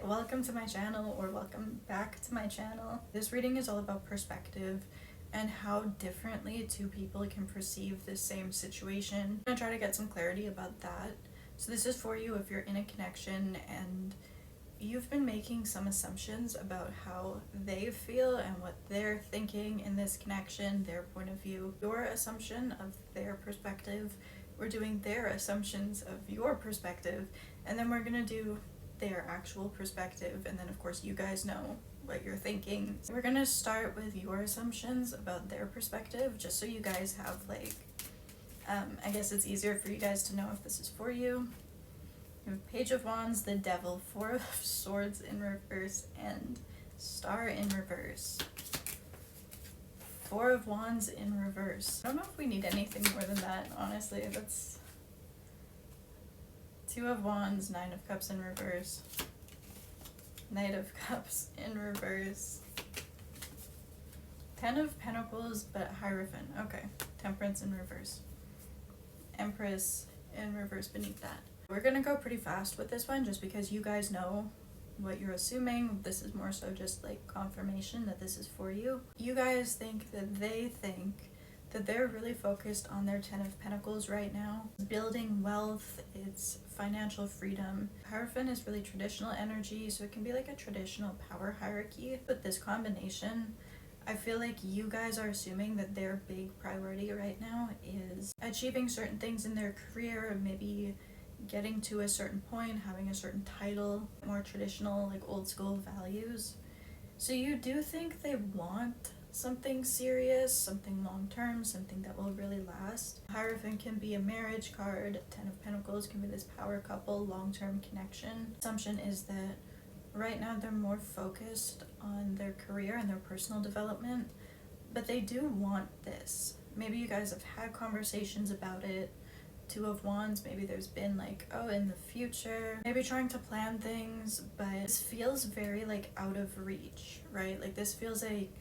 welcome to my channel, or welcome back to my channel. This reading is all about perspective and how differently two people can perceive the same situation. I'm gonna try to get some clarity about that. So this is for you if you're in a connection and you've been making some assumptions about how they feel and what they're thinking in this connection, their point of view, your assumption of their perspective. We're doing their assumptions of your perspective, and then we're gonna do their actual perspective, and then of course you guys know what you're thinking. We're gonna start with your assumptions about their perspective, just so you guys have I guess it's easier for you guys to know if this is for you. We have Page of Wands, the Devil, Four of Swords in reverse, and Star in reverse. Four of Wands in reverse. I don't know if we need anything more than that, honestly. That's Two of Wands, Nine of Cups in reverse, Knight of Cups in reverse, Ten of Pentacles, but Hierophant. Okay, Temperance in reverse, Empress in reverse beneath that. We're gonna go pretty fast with this one just because you guys know what you're assuming. This is more so just like confirmation that this is for you. You guys think that they think that they're really focused on their Ten of Pentacles right now. Building wealth, it's financial freedom. Hierophant is really traditional energy, so it can be like a traditional power hierarchy. But this combination, I feel like you guys are assuming that their big priority right now is achieving certain things in their career, maybe getting to a certain point, having a certain title, more traditional, like old school values. So you do think they want something serious, something long-term, something that will really last. Hierophant can be a marriage card. Ten of Pentacles can be this power couple, long-term connection. Assumption is that right now they're more focused on their career and their personal development, but they do want this. Maybe you guys have had conversations about it. Two of Wands, maybe there's been like, oh, in the future, maybe trying to plan things, but this feels very like out of reach, right? Like this feels like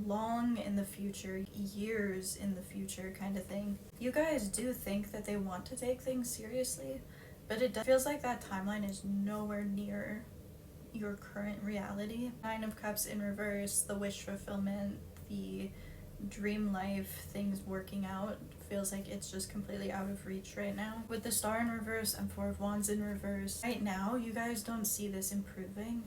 long in the future, years in the future kind of thing. You guys do think that they want to take things seriously, but it feels like that timeline is nowhere near your current reality. Nine of Cups in reverse, the wish fulfillment, the dream life, things working out, feels like it's just completely out of reach right now. With the Star in reverse and Four of Wands in reverse, right now you guys don't see this improving.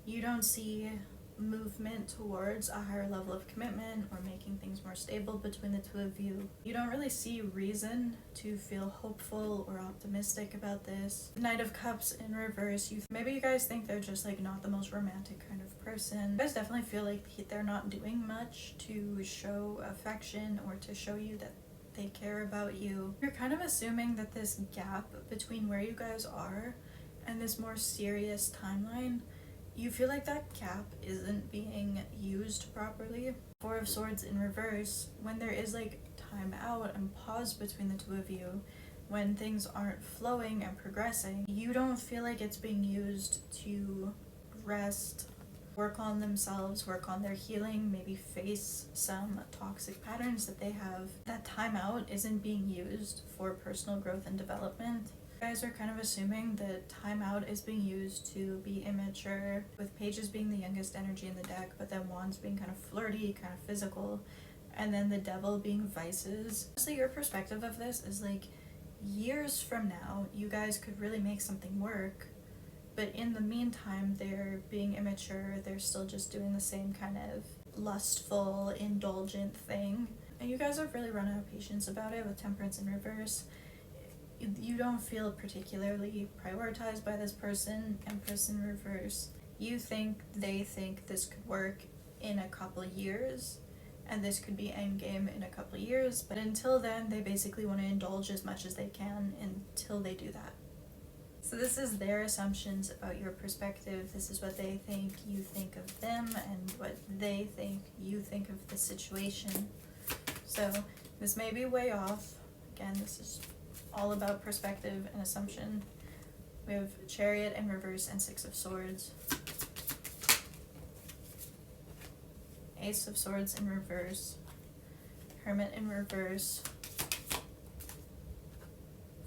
You don't see movement towards a higher level of commitment or making things more stable between the two of you. You don't really see reason to feel hopeful or optimistic about this. Knight of Cups in reverse, maybe you guys think they're just like not the most romantic kind of person. You guys definitely feel like they're not doing much to show affection or to show you that they care about you. You're kind of assuming that this gap between where you guys are and this more serious timeline, you feel like that gap isn't being used properly. Four of Swords in reverse, when there is like time out and pause between the two of you, when things aren't flowing and progressing, you don't feel like it's being used to rest, work on themselves, work on their healing, maybe face some toxic patterns that they have. That time out isn't being used for personal growth and development. You guys are kind of assuming that time out is being used to be immature, with Pages being the youngest energy in the deck, but then Wands being kind of flirty, kind of physical, and then the Devil being vices. So your perspective of this is like, years from now, you guys could really make something work, but in the meantime, they're being immature, they're still just doing the same kind of lustful, indulgent thing. And you guys have really run out of patience about it with Temperance in reverse. You don't feel particularly prioritized by this person. Empress in reverse. You think they think this could work in a couple years, and this could be endgame in a couple years, but until then, they basically want to indulge as much as they can until they do that. So this is their assumptions about your perspective. This is what they think you think of them, and what they think you think of the situation. So this may be way off. Again, this is all about perspective and assumption. We have Chariot in reverse and Six of Swords. Ace of Swords in reverse. Hermit in reverse.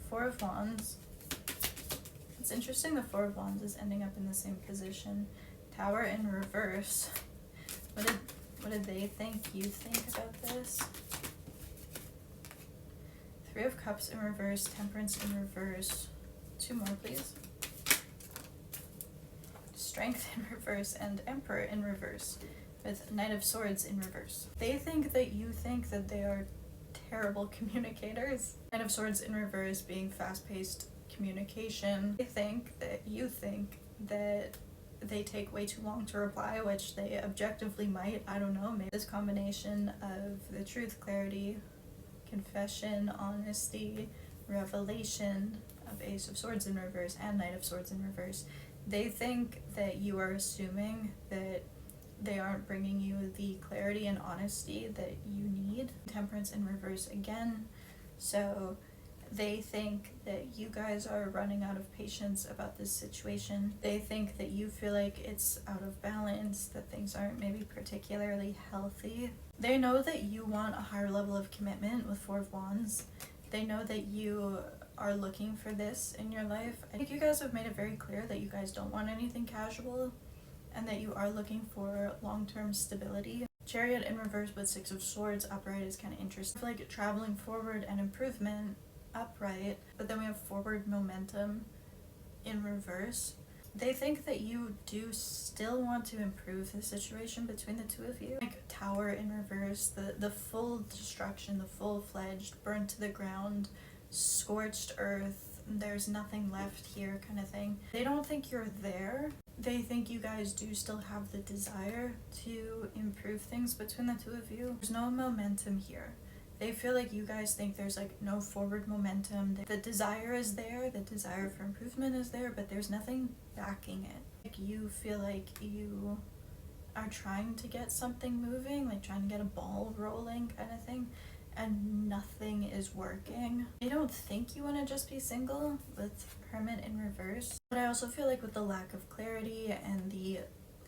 Four of Wands. It's interesting the Four of Wands is ending up in the same position. Tower in reverse. What did they think you think about this? Three of Cups in reverse, Temperance in reverse. 2 more, please. Strength in reverse and Emperor in reverse with Knight of Swords in reverse. They think that you think that they are terrible communicators. Knight of Swords in reverse being fast-paced communication. They think that you think that they take way too long to reply, which they objectively might. I don't know. Maybe this combination of the truth, clarity, confession, honesty, revelation of Ace of Swords in reverse and Knight of Swords in reverse. They think that you are assuming that they aren't bringing you the clarity and honesty that you need. Temperance in reverse again. So they think that you guys are running out of patience about this situation. They think that you feel like it's out of balance, that things aren't maybe particularly healthy. They know that you want a higher level of commitment with Four of Wands. They know that you are looking for this in your life. I think you guys have made it very clear that you guys don't want anything casual and that you are looking for long-term stability. Chariot in reverse with Six of Swords upright is kind of interesting. I feel like traveling forward and improvement upright, but then we have forward momentum in reverse. They think that you do still want to improve the situation between the two of you. Like Tower in reverse, the full destruction, the full-fledged, burnt to the ground, scorched earth, there's nothing left here kind of thing. They don't think you're there. They think you guys do still have the desire to improve things between the two of you. There's no momentum here. They feel like you guys think there's like no forward momentum. The desire is there, the desire for improvement is there, but there's nothing backing it. Like you feel like you are trying to get something moving, like trying to get a ball rolling kind of thing, and nothing is working. They don't think you want to just be single with Hermit in reverse. But I also feel like with the lack of clarity and the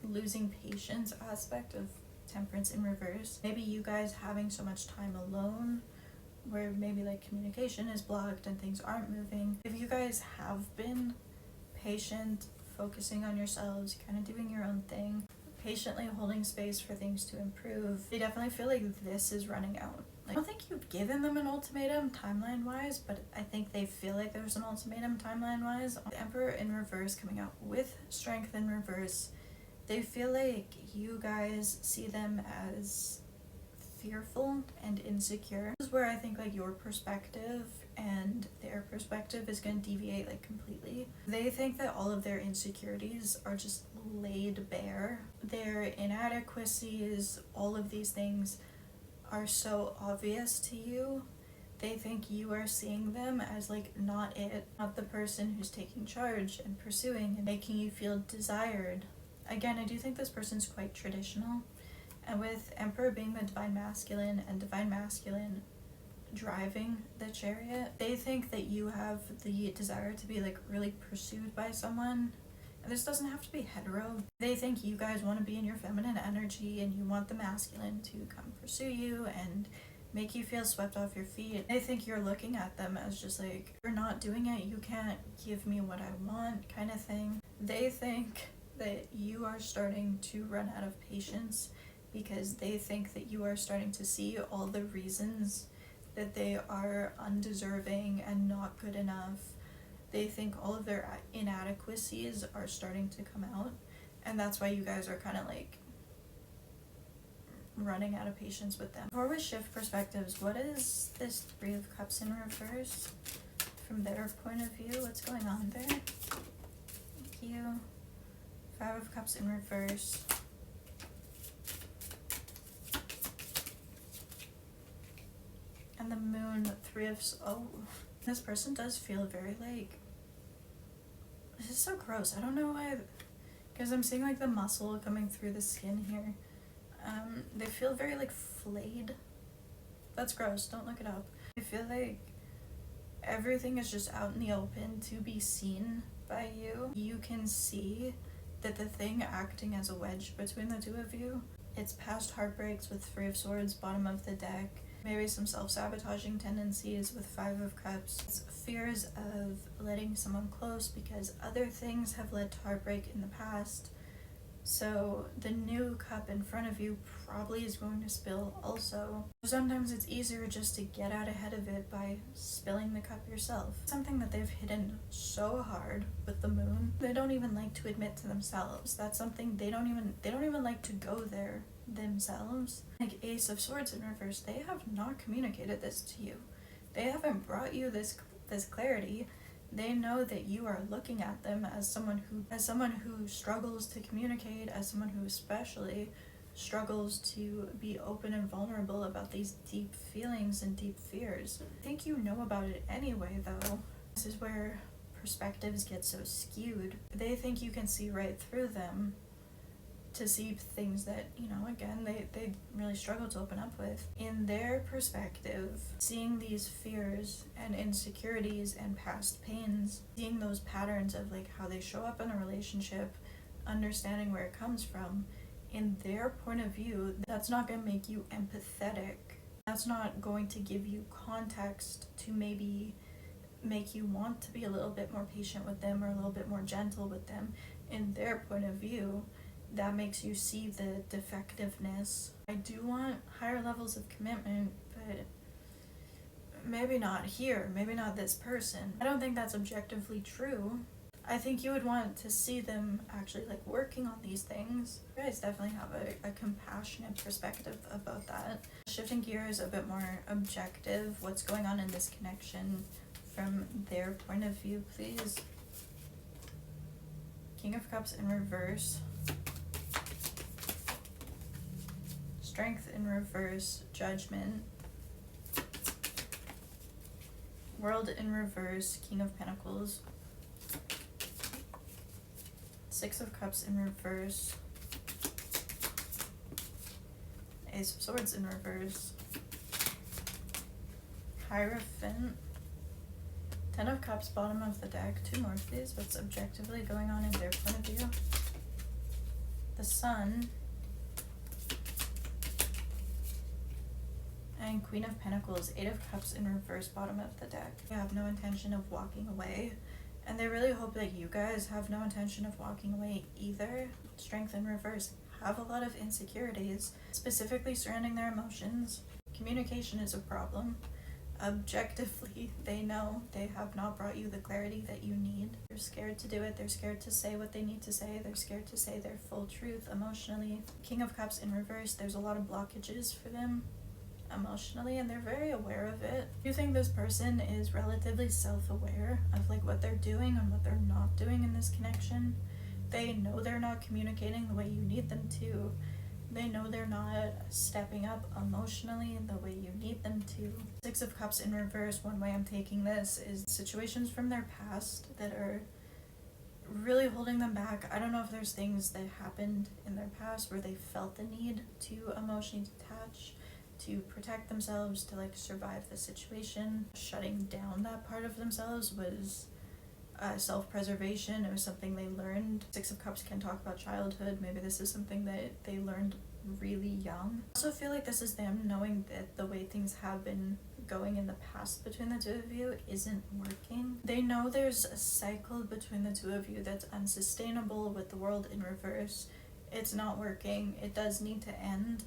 losing patience aspect of Temperance in reverse, maybe you guys having so much time alone where maybe like communication is blocked and things aren't moving. If you guys have been patient, focusing on yourselves, kind of doing your own thing, patiently holding space for things to improve, they definitely feel like this is running out. Like, I don't think you've given them an ultimatum timeline wise, but I think they feel like there's an ultimatum timeline wise. The Emperor in reverse coming out with Strength in reverse. They feel like you guys see them as fearful and insecure. This is where I think like your perspective and their perspective is going to deviate like completely. They think that all of their insecurities are just laid bare. Their inadequacies, all of these things are so obvious to you. They think you are seeing them as like not it, not the person who's taking charge and pursuing and making you feel desired. Again, I do think this person's quite traditional, and with Emperor being the Divine Masculine and Divine Masculine driving the Chariot, they think that you have the desire to be like really pursued by someone, and this doesn't have to be hetero. They think you guys want to be in your feminine energy and you want the masculine to come pursue you and make you feel swept off your feet. They think you're looking at them as just like, you're not doing it, you can't give me what I want kind of thing. They think that you are starting to run out of patience because they think that you are starting to see all the reasons that they are undeserving and not good enough. They think all of their inadequacies are starting to come out, and that's why you guys are kind of like running out of patience with them. Before we shift perspectives, what is this Three of Cups in reverse from their point of view? What's going on there? Thank you. Five of Cups in reverse. And the Moon, oh, this person does feel very like, this is so gross. I don't know why, because I'm seeing like the muscle coming through the skin here. They feel very like flayed. That's gross, don't look it up. I feel like everything is just out in the open to be seen by you. You can see that the thing acting as a wedge between the two of you, it's past heartbreaks with Three of Swords, bottom of the deck. Maybe some self-sabotaging tendencies with Five of Cups. It's fears of letting someone close because other things have led to heartbreak in the past. So the new cup in front of you probably is going to spill also. Sometimes it's easier just to get out ahead of it by spilling the cup yourself. Something that they've hidden so hard with the moon. They don't even like to admit to themselves. That's something they don't even like to go there themselves. Like Ace of Swords in reverse, they have not communicated this to you. They haven't brought you this clarity. They know that you are looking at them as someone who struggles to communicate, as someone who especially struggles to be open and vulnerable about these deep feelings and deep fears. I think you know about it anyway, though. This is where perspectives get so skewed. They think you can see right through them, to see things that, again, they really struggle to open up with. In their perspective, seeing these fears and insecurities and past pains, seeing those patterns of like how they show up in a relationship, understanding where it comes from, in their point of view, that's not going to make you empathetic. That's not going to give you context to maybe make you want to be a little bit more patient with them or a little bit more gentle with them. In their point of view, that makes you see the defectiveness. I do want higher levels of commitment, but maybe not here, maybe not this person. I don't think that's objectively true. I think you would want to see them actually like working on these things. You guys definitely have a compassionate perspective about that. Shifting gears a bit more objective, what's going on in this connection from their point of view, please. King of Cups in reverse. Strength in reverse, Judgment. World in reverse, King of Pentacles. Six of Cups in reverse. Ace of Swords in reverse. Hierophant. Ten of Cups, bottom of the deck. Two more, please. What's objectively going on in their point of view? The Sun. And Queen of Pentacles, Eight of Cups in reverse, bottom of the deck. They have no intention of walking away, and they really hope that you guys have no intention of walking away either. Strength in reverse, have a lot of insecurities, specifically surrounding their emotions. Communication is a problem. Objectively, they know they have not brought you the clarity that you need. They're scared to do it. They're scared to say what they need to say. They're scared to say their full truth emotionally. King of Cups in reverse, there's a lot of blockages for them emotionally, and they're very aware of it. You think this person is relatively self-aware of like what they're doing and what they're not doing in this connection. They know they're not communicating the way you need them to. They know they're not stepping up emotionally the way you need them to. Six of Cups in reverse, one way I'm taking this is situations from their past that are really holding them back. I don't know if there's things that happened in their past where they felt the need to emotionally detach, to protect themselves, to like survive the situation. Shutting down that part of themselves was self-preservation. It was something they learned. Six of Cups can talk about childhood. Maybe this is something that they learned really young. I also feel like this is them knowing that the way things have been going in the past between the two of you isn't working. They know there's a cycle between the two of you that's unsustainable with the World in reverse. It's not working. It does need to end.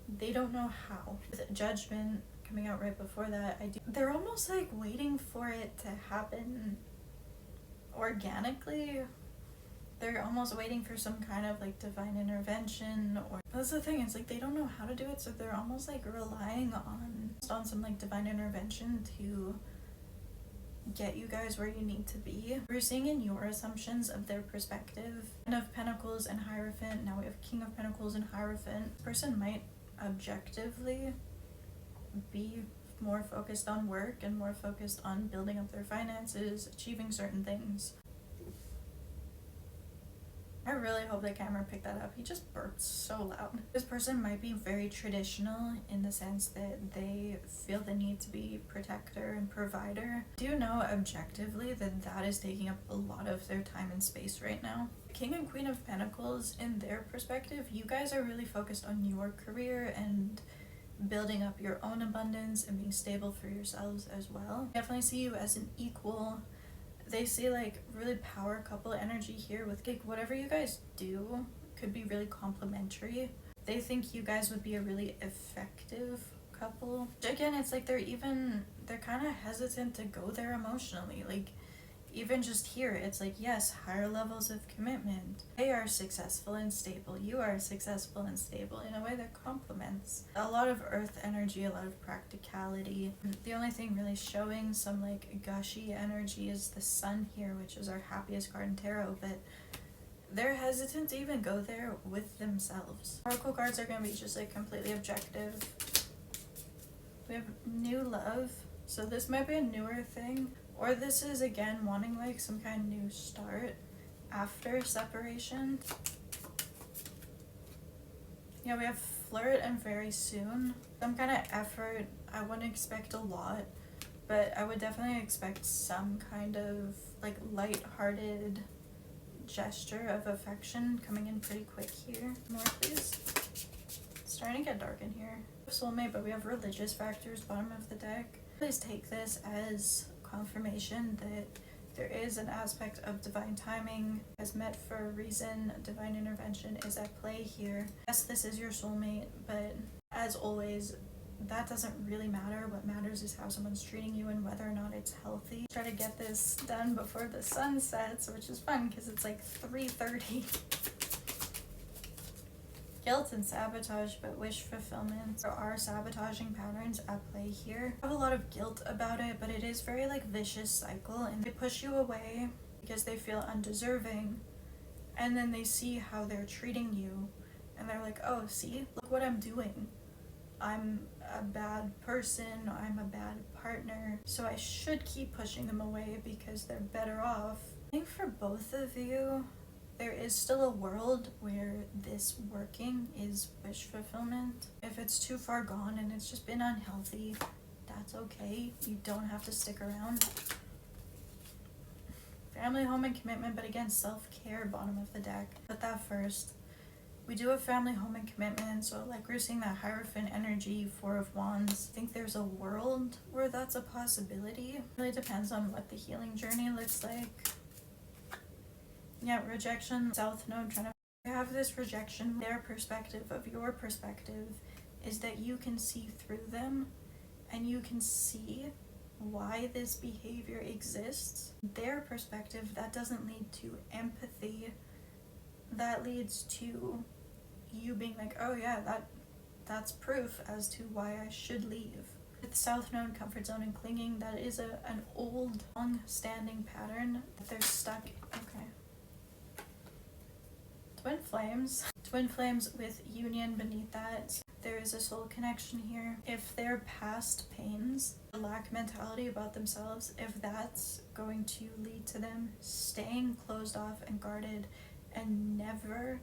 They don't know how. With Judgment coming out right before that, they're almost like waiting for it to happen organically. They're almost waiting for some kind of like divine intervention, or that's the thing, it's like they don't know how to do it, so they're almost like relying on some like divine intervention to get you guys where you need to be. We're seeing in your assumptions of their perspective. Ten of Pentacles and Hierophant. Now we have King of Pentacles and Hierophant. This person might objectively be more focused on work and more focused on building up their finances, achieving certain things. I really hope the camera picked that up. He just burped so loud. This person might be very traditional in the sense that they feel the need to be protector and provider. Do you know objectively that that is taking up a lot of their time and space right now? King and Queen of Pentacles, in their perspective, you guys are really focused on your career and building up your own abundance and being stable for yourselves as well. Definitely see you as an equal. They see like really power couple energy here with like whatever you guys do could be really complementary. They think you guys would be a really effective couple. Again, it's like they're kind of hesitant to go there emotionally. Like even just here, it's like, yes, higher levels of commitment. They are successful and stable. You are successful and stable in a way that complements. A lot of earth energy, a lot of practicality. The only thing really showing some like gushy energy is the sun here, which is our happiest card in tarot, but they're hesitant to even go there with themselves. Oracle cards are going to be just like completely objective. We have new love. So this might be a newer thing. Or this is, again, wanting like some kind of new start after separation. Yeah, we have flirt and very soon. Some kind of effort. I wouldn't expect a lot, but I would definitely expect some kind of like light-hearted gesture of affection coming in pretty quick here. More, please. It's starting to get dark in here. Soulmate, but we have religious factors, bottom of the deck. Please take this as confirmation that there is an aspect of divine timing as met for a reason. Divine intervention is at play here. Yes, this is your soulmate, but as always, that doesn't really matter. What matters is how someone's treating you and whether or not it's healthy. Try to get this done before the sun sets, which is fun because it's like 3:30. Guilt and sabotage, but wish fulfillment. There are sabotaging patterns at play here. I have a lot of guilt about it, but it is very like vicious cycle, and they push you away because they feel undeserving, and then they see how they're treating you and they're like, oh, see, look what I'm doing. I'm a bad person, I'm a bad partner, so I should keep pushing them away because they're better off. I think for both of you, there is still a world where this working is wish fulfillment. If it's too far gone and it's just been unhealthy, that's okay. You don't have to stick around. Family, home, and commitment, but again, self-care, bottom of the deck. Put that first. We do have family, home, and commitment, so like we're seeing that Hierophant energy, Four of Wands. I think there's a world where that's a possibility. It really depends on what the healing journey looks like. Yeah, rejection, South Node, trying to have this rejection. Their perspective of your perspective is that you can see through them and you can see why this behavior exists. Their perspective, that doesn't lead to empathy. That leads to you being like, oh yeah, that's proof as to why I should leave. With South Node, comfort zone, and clinging, that is an old, long-standing pattern that they're stuck in. Okay. Twin flames with union beneath that. There is a soul connection here. If their past pains, lack mentality about themselves, if that's going to lead to them staying closed off and guarded and never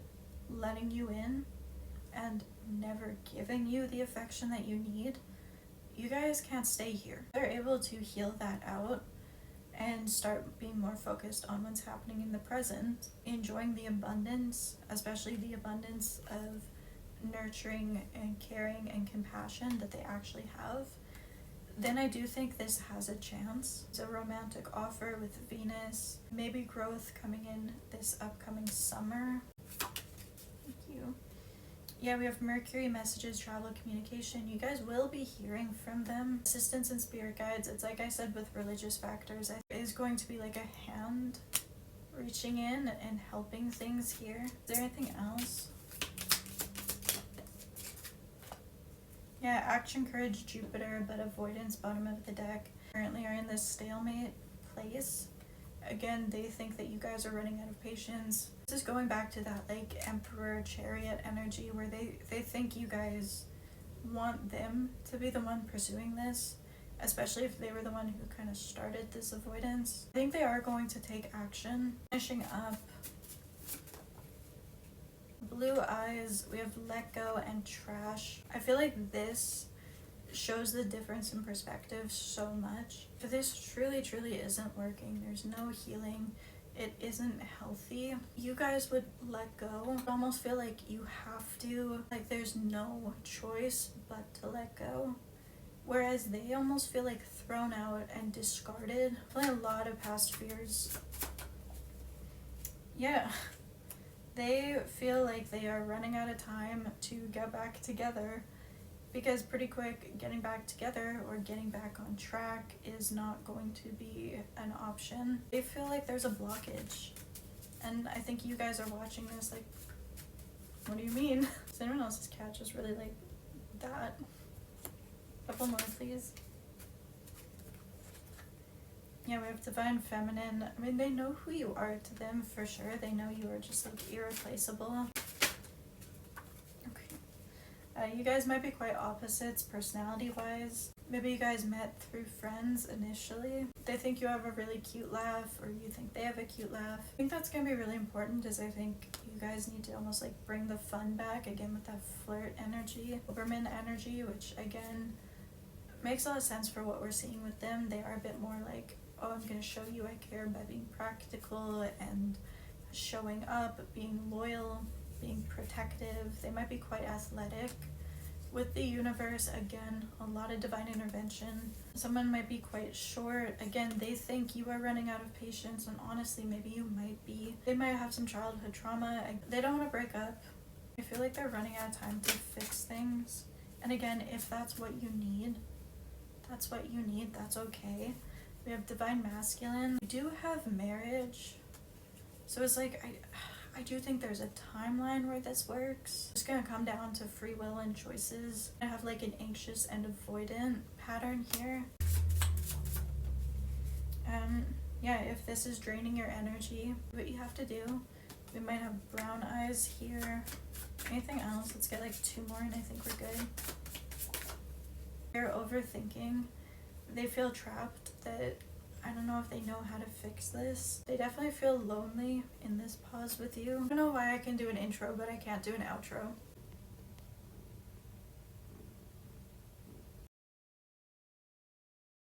letting you in and never giving you the affection that you need, you guys can't stay here. They're able to heal that out and start being more focused on what's happening in the present, enjoying the abundance, especially the abundance of nurturing and caring and compassion that they actually have. Then I do think this has a chance. It's a romantic offer with Venus, maybe growth coming in this upcoming summer. Thank you. Yeah, we have Mercury, messages, travel, communication. You guys will be hearing from them. Assistants and spirit guides. It's like I said with religious factors. It is going to be like a hand reaching in and helping things here. Is there anything else? Yeah, action, courage, Jupiter, but avoidance, bottom of the deck. Currently are in this stalemate place. Again, they think that you guys are running out of patience. This is going back to that like Emperor Chariot energy where they think you guys want them to be the one pursuing this, especially if they were the one who kind of started this avoidance. I think they are going to take action. Finishing up, blue eyes, we have let go and trash. I feel like this shows the difference in perspective so much. If this truly isn't working, there's no healing, it isn't healthy. You guys would let go. I almost feel like you have to, like there's no choice but to let go. Whereas they almost feel like thrown out and discarded. Play a lot of past fears. Yeah. They feel like they are running out of time to get back together, because pretty quick getting back together or getting back on track is not going to be an option. They feel like there's a blockage. And I think you guys are watching this like, what do you mean? Is anyone else's cat just really like that? Couple more, please. Yeah, we have divine feminine. I mean, they know who you are to them for sure. They know you are just like irreplaceable. Okay. You guys might be quite opposites personality-wise. Maybe you guys met through friends initially. They think you have a really cute laugh, or you think they have a cute laugh. I think that's going to be really important, is I think you guys need to almost like bring the fun back again with that flirt energy, Doberman energy, which again makes a lot of sense for what we're seeing with them. They are a bit more like, oh, I'm going to show you I care by being practical and showing up, being loyal, being protective. They might be quite athletic. With the universe, again, a lot of divine intervention. Someone might be quite short. Again, they think you are running out of patience, and honestly, maybe you might be. They might have some childhood trauma. They don't want to break up. I feel like they're running out of time to fix things. And again, if that's what you need, that's what you need. That's okay. We have divine masculine. We do have marriage. So it's like, I do think there's a timeline where this works. It's gonna come down to free will and choices. I have like an anxious and avoidant pattern here. Yeah, if this is draining your energy, what you have to do, we might have brown eyes here. Anything else? Let's get like 2 more and I think we're good. They're overthinking. They feel trapped, that I don't know if they know how to fix this. They definitely feel lonely in this pause with you. I don't know why I can do an intro, but I can't do an outro.